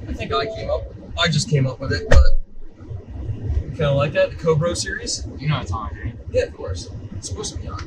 I think I just came up with it, but kind of like that, the Cobro Series. You know it's on, right? Yeah, of course. It's supposed to be on.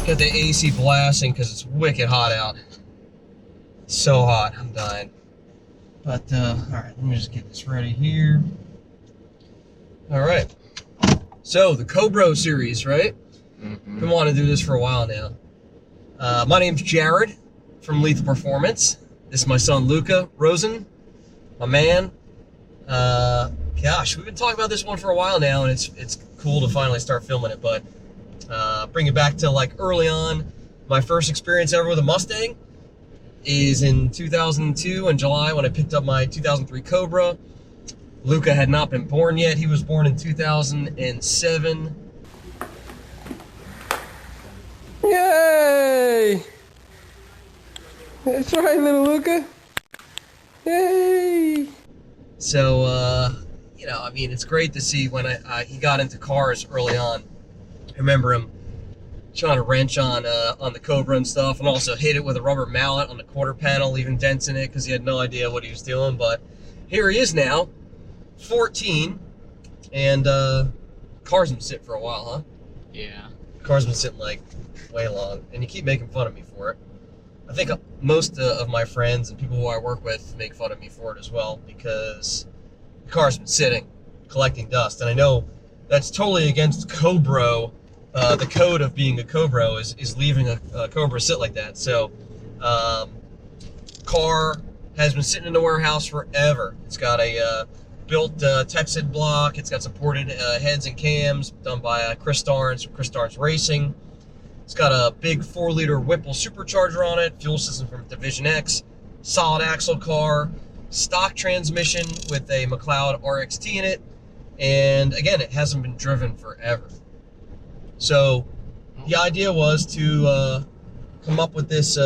Got the AC blasting because it's wicked hot out. So hot, I'm dying. But, alright, let me just get this ready here. Alright. So, the Cobro Series, right? Mm-hmm. Been wanting to do this for a while now. My name's Jared from Lethal Performance. This is my son Luca Rosen, my man. Gosh, we've been talking about this one for a while now, and it's cool to finally start filming it. But bring it back to like early on. My first experience ever with a Mustang is in 2002 in July when I picked up my 2003 Cobra. Luca had not been born yet. He was born in 2007. Yay! That's right, little Luca. Yay! So, you know, I mean, it's great to see when he got into cars early on. I remember him trying to wrench on the Cobra and stuff, and also hit it with a rubber mallet on the quarter panel, leaving dents in it because he had no idea what he was doing. But here he is now, 14, and car's been sitting for a while, huh? Yeah. Car's been sitting like way long, and you keep making fun of me for it. I think most of my friends and people who I work with make fun of me for it as well, because the car's been sitting, collecting dust, and I know that's totally against Cobro. The code of being a Cobro is leaving a Cobra sit like that. So, car has been sitting in the warehouse forever. It's got a built Texid block. It's got supported heads and cams done by Chris Starnes from Chris Starnes Racing. It's got a big 4-liter Whipple supercharger on it, fuel system from Division X, solid axle car, stock transmission with a McLeod RXT in it, and again, it hasn't been driven forever. So the idea was to come up with this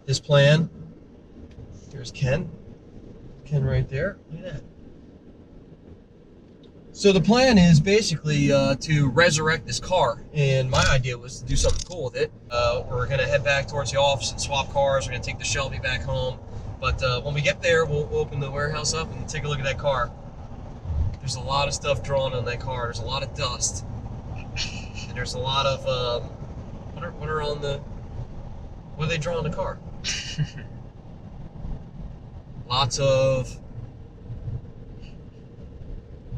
this plan. Here's Ken right there. Look at that. So the plan is basically to resurrect this car, and my idea was to do something cool with it. We're gonna head back towards the office and swap cars. We're gonna take the Shelby back home, but when we get there, we'll open the warehouse up and take a look at that car. There's a lot of stuff drawn on that car. There's a lot of dust, and there's a lot of what are they draw on the car? Lots of.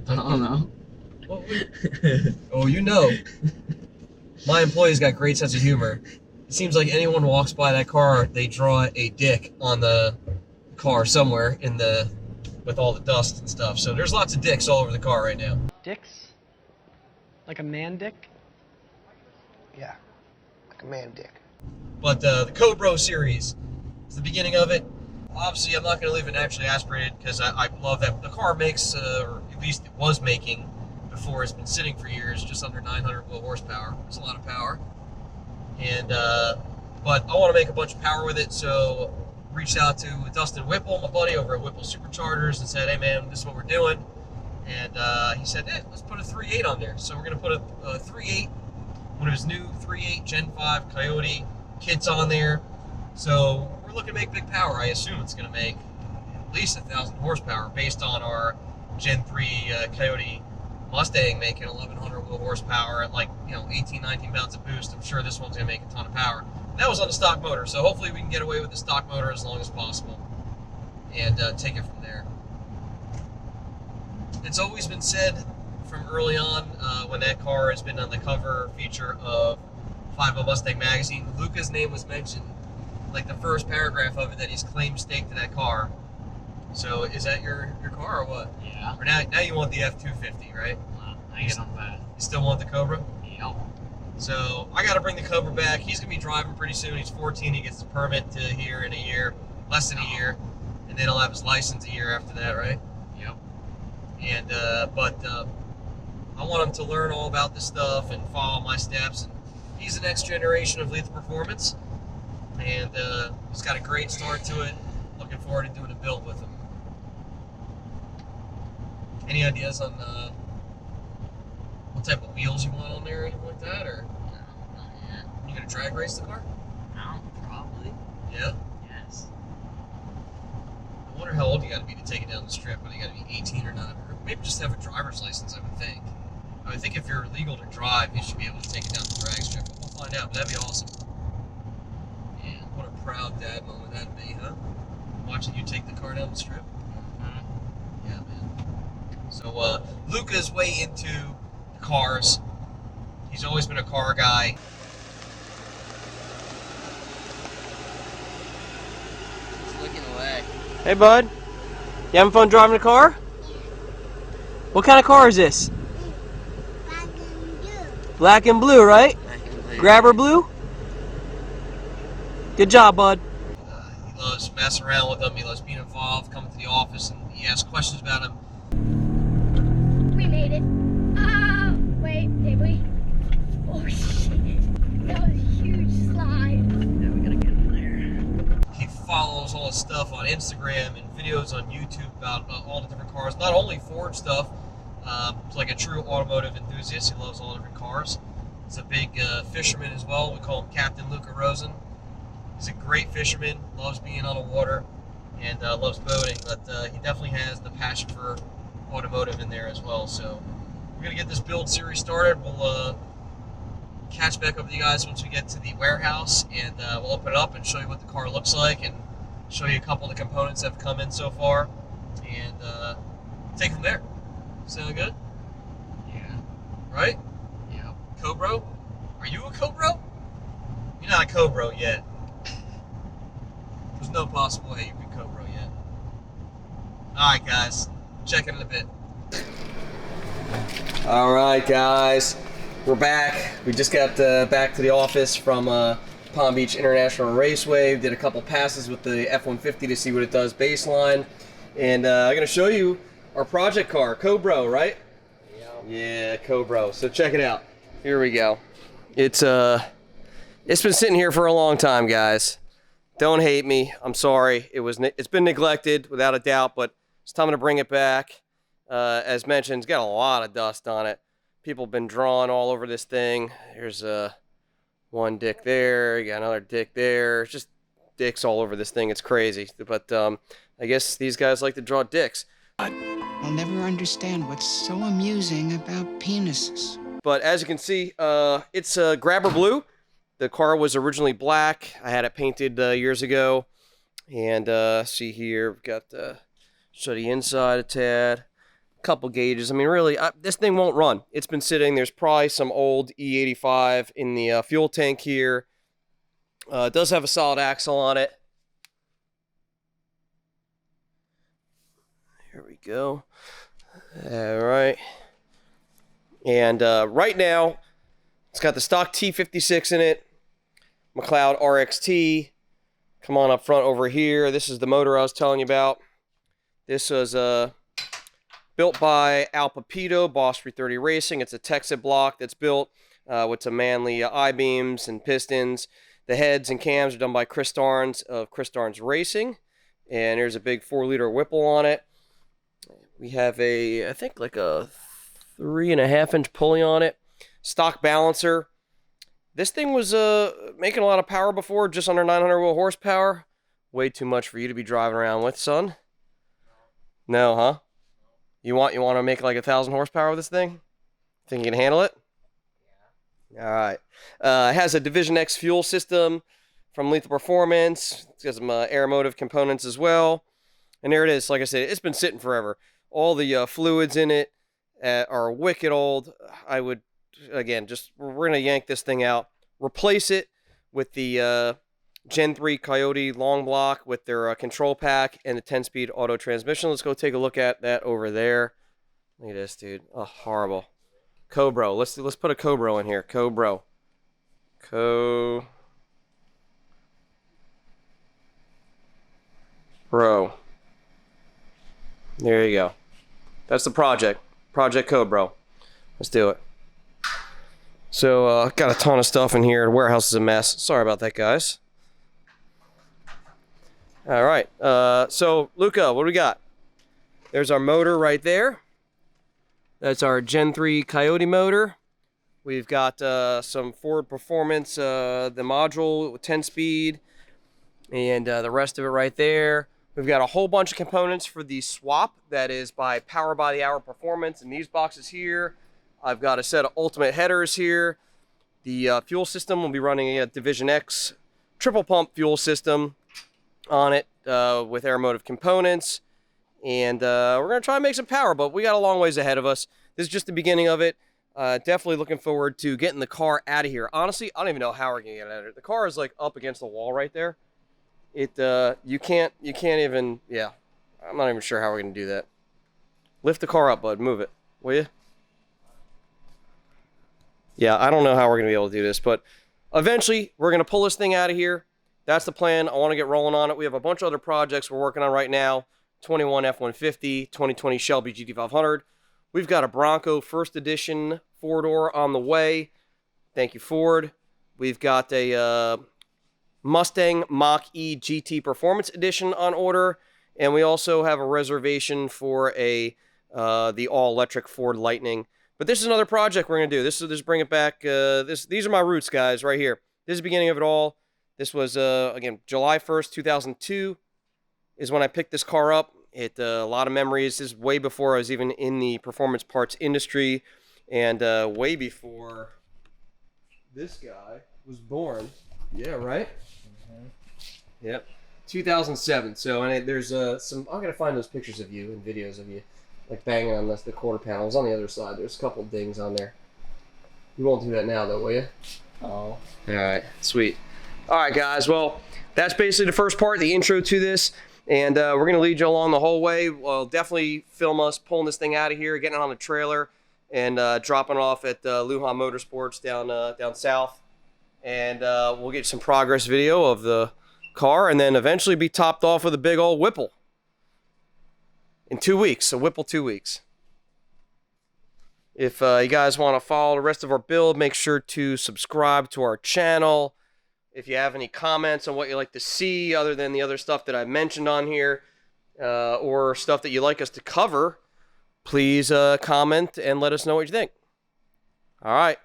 I don't know. Oh, you know. My employee's got great sense of humor. It seems like anyone walks by that car, they draw a dick on the car somewhere with all the dust and stuff. So there's lots of dicks all over the car right now. Dicks? Like a man dick? Yeah, like a man dick. But the Cobro Series is the beginning of it. Obviously, I'm not going to leave it naturally aspirated because I love that the car makes, or at least it was making before it's been sitting for years, just under 900 horsepower. It's a lot of power. And but I want to make a bunch of power with it, so reached out to Dustin Whipple, my buddy over at Whipple Superchargers, and said, hey man, this is what we're doing. And he said, hey, let's put a 3.8 on there. So we're going to put a 3.8, one of his new 3.8 Gen 5 Coyote kits on there. So we're looking to make big power. I assume it's going to make at least 1,000 horsepower based on our Gen 3 Coyote Mustang making 1,100 horsepower at like 18, 19 pounds of boost. I'm sure this one's going to make a ton of power. And that was on the stock motor, so hopefully we can get away with the stock motor as long as possible and take it from there. It's always been said from early on when that car has been on the cover feature of 50 Mustang magazine, Luca's name was mentioned, like the first paragraph of it, that he's claimed stake to that car. So is that your car or what? Yeah. Or now you want the F-250, right? I get on that. You still want the Cobra? Yep. So I got to bring the Cobra back. He's going to be driving pretty soon. He's 14. He gets his permit to here in a year, less than a year. And then he'll have his license a year after that, right? Yep. And but I want him to learn all about this stuff and follow my steps. And he's the next generation of Lethal Performance, and he's got a great start to it. Looking forward to doing a build with him. Any ideas on what type of wheels you want on there or anything like that? Or No, not yet. you gonna drag race the car? No, probably. Yeah. Yes. I wonder how old you gotta be to take it down the strip. Whether you gotta be 18 or not. Or maybe just have a driver's license, I would think. I would think if you're legal to drive, you should be able to take it down the drag strip. But we'll find out, but that'd be awesome. Yeah. What a proud dad moment that'd be, huh? Watching you take the car down the strip. Mm-hmm. Yeah, man. So, Luca's way into the cars. He's always been a car guy. He's looking away. Hey, bud. You having fun driving the car? What kind of car is this? Black and blue, right? Grabber blue? Good job, bud. He loves messing around with them. He loves being involved, coming to the office, and he asks questions about him. We made it. Wait, did we? Oh shit. That was a huge slide. Yeah, we gotta get in there. He follows all his stuff on Instagram and videos on YouTube about all the different cars. Not only Ford stuff, he's like a true automotive enthusiast. He loves all different cars. He's a big fisherman as well. We call him Captain Luca Rosen. He's a great fisherman, loves being on the water, and loves boating, but he definitely has the passion for automotive in there as well. So we're going to get this build series started. We'll catch back up with you guys once we get to the warehouse, and we'll open it up and show you what the car looks like and show you a couple of the components that have come in so far, and take it from there. Sound good? Yeah. Right? Yeah. Cobro? Are you a Cobro? You're not a Cobro yet. There's no possible way you can Cobro yet. Alright guys, check it in a bit. Alright guys, we're back. We just got back to the office from Palm Beach International Raceway. Did a couple passes with the F-150 to see what it does baseline. And I'm going to show you our project car, Cobro, right? Yeah, Cobro. So check it out. Here we go. It's been sitting here for a long time, guys. Don't hate me. I'm sorry. It's been neglected without a doubt, but it's time to bring it back. As mentioned, it's got a lot of dust on it. People have been drawing all over this thing. Here's one dick there. You got another dick there. It's just dicks all over this thing. It's crazy. But I guess these guys like to draw dicks. I'll never understand what's so amusing about penises. But as you can see, it's grabber blue. The car was originally black. I had it painted years ago. And see here, we've got show the inside a tad. Couple gauges. I mean, really, this thing won't run. It's been sitting. There's probably some old E85 in the fuel tank here. It does have a solid axle on it. Here we go. All right. And right now, it's got the stock T56 in it. McLeod RXT. Come on up front over here. This is the motor I was telling you about. This was built by Al Pepito, Boss 330 Racing. It's a Texas block that's built with some manly I-beams and pistons. The heads and cams are done by Chris Starnes of Chris Starnes Racing. And there's a big 4-liter Whipple on it. We have I think like a 3.5-inch pulley on it. Stock balancer. This thing was making a lot of power before, just under 900 wheel horsepower. Way too much for you to be driving around with, son. No, huh? You want to make like 1,000 horsepower with this thing? Think you can handle it? Yeah. All right. It has a Division X fuel system from Lethal Performance. It's got some aeromotive components as well. And there it is. Like I said, it's been sitting forever. All the fluids in it are wicked old. I would, again, we're going to yank this thing out. Replace it with the Gen 3 Coyote long block with their control pack and the 10-speed auto transmission. Let's go take a look at that over there. Look at this, dude. Oh, horrible. Cobro. Let's put a Cobro in here. Cobro. Cobro. There you go. That's the project. Project Cobro. Let's do it. So, got a ton of stuff in here. The warehouse is a mess. Sorry about that, guys. All right. So, Luca, what do we got? There's our motor right there. That's our Gen 3 Coyote motor. We've got some Ford Performance, the module with 10-speed, and the rest of it right there. We've got a whole bunch of components for the swap that is by Power by the Hour Performance in these boxes here. I've got a set of Ultimate headers here. The fuel system will be running a Division X triple pump fuel system on it with aeromotive components. And we're going to try and make some power, but we got a long ways ahead of us. This is just the beginning of it. Definitely looking forward to getting the car out of here. Honestly, I don't even know how we're going to get it out of here. The car is like up against the wall right there. You can't even, yeah. I'm not even sure how we're going to do that. Lift the car up, bud. Move it, will you? Yeah, I don't know how we're going to be able to do this, but eventually we're going to pull this thing out of here. That's the plan. I want to get rolling on it. We have a bunch of other projects we're working on right now. 21 F-150, 2020 Shelby GT500. We've got a Bronco First Edition 4-door on the way. Thank you, Ford. We've got a Mustang Mach-E GT Performance Edition on order. And we also have a reservation for the all-electric Ford Lightning. But this is another project we're going to do. This is bring it back. These are my roots, guys, right here. This is the beginning of it all. This was, again, July 1st, 2002 is when I picked this car up. A lot of memories. This is way before I was even in the performance parts industry, and way before this guy was born. Yeah, right? Mm-hmm. Yep. 2007. So, and there's some, I'm going to find those pictures of you and videos of you, like banging on the quarter panels. On the other side, there's a couple dings on there. You won't do that now, though, will you? Oh. All right. Sweet. All right, guys. Well, that's basically the first part, the intro to this. And we're going to lead you along the whole way. We'll definitely film us pulling this thing out of here, getting it on the trailer, and dropping it off at Luca Motorsports down south. And we'll get some progress video of the car, and then eventually be topped off with a big old Whipple. In 2 weeks, a Whipple 2 weeks. If you guys want to follow the rest of our build, make sure to subscribe to our channel. If you have any comments on what you'd like to see other than the other stuff that I mentioned on here, or stuff that you'd like us to cover, please comment and let us know what you think. All right.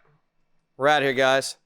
We're out of here, guys.